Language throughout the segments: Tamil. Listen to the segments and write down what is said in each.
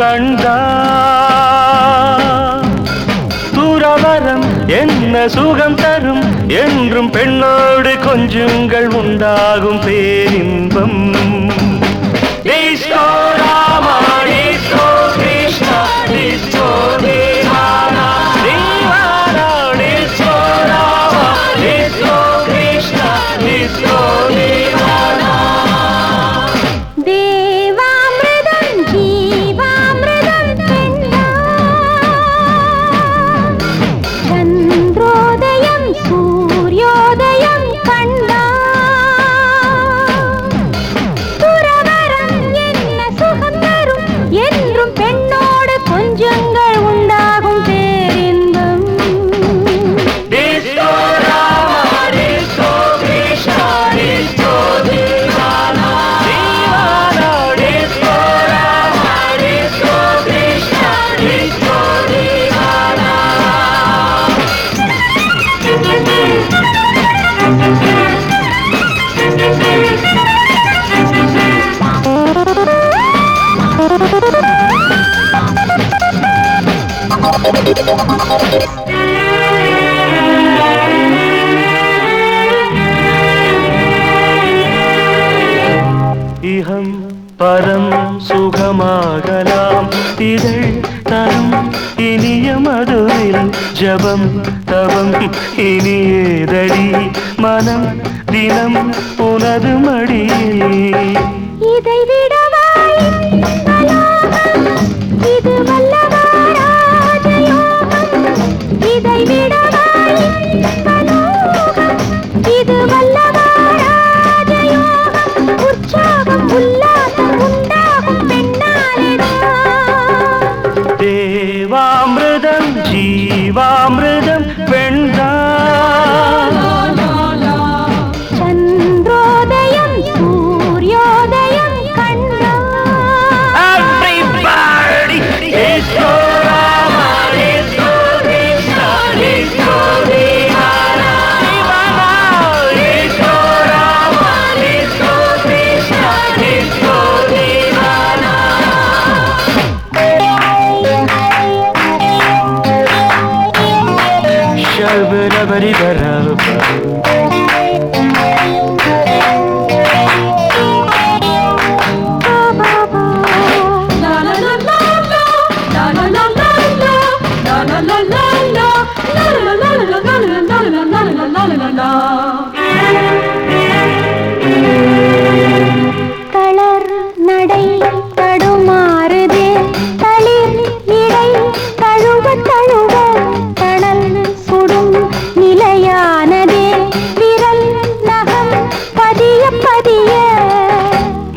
கண்டா துறவரம் என்ன சுகம் தரும் என்றும் பெண்ணோடு கொஞ்சங்கள் உண்டாகும் பேரின்பம். Disco Rama disco Krishna disco தீவானா தீவானா disco Rama disco Krishna disco தீவானா. தேவாமிர்தம் ஜீவாமிர்தம் பெண்ணா சந்திரோதயம் சூரியோதயம் கண்டா துறவரம் என்ன சுகம் தரும் என்றும் பெண்ணோடு கொஞ்சங்கள் உண்டாகும் பேரின்பம். Disco Rama disco Krishna disco தீவானா தீவானா disco Rama disco Krishna disco தீவானா. இஹம் பரம் சுகமாகலாம் இதழ் தரும் இனிய மதுவில் ஜபம் தவம் இனியேதடி மனம் தினம் உனது மடியில். இதை விடவாய் இது வல்லவா ராஜயோகம். இதை விடவாய் இது வல்லவா ராஜயோகம். உற்சாகம் உல்லாசம் உண்டாகும் பெண்ணாலிதான். தேவாமிர்தம் ஜீவாமிர்தம் பெண்தான். சந்திரோதயம் சூரியோதயம் கண்டா Everybody, disco Rama, disco Krishna, disco Divana, Divana, disco Rama, disco Krishna, disco Divana. Shabba-dabba-dee-ba-da-ba-ba. தளர் நடை தடுமாறுதே தளிர் இடை தழுவ தழுவ தணல் சுடும் நிலையானதே விரல் நகம் பதிய பதிய.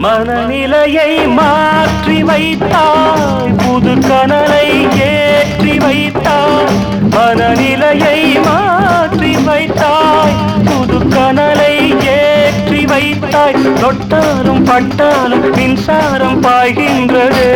மனநிலையை மாற்றி வைத்தாய் புது கனலை ஏற்றி வைத்தாய். மனநிலையை மாற்றி வைத்தாய் புது கனலை ஏற்றி வைத்தாய். தொட்டாலும் பட்டாலும் மின்சாரம் பாய்கின்றது.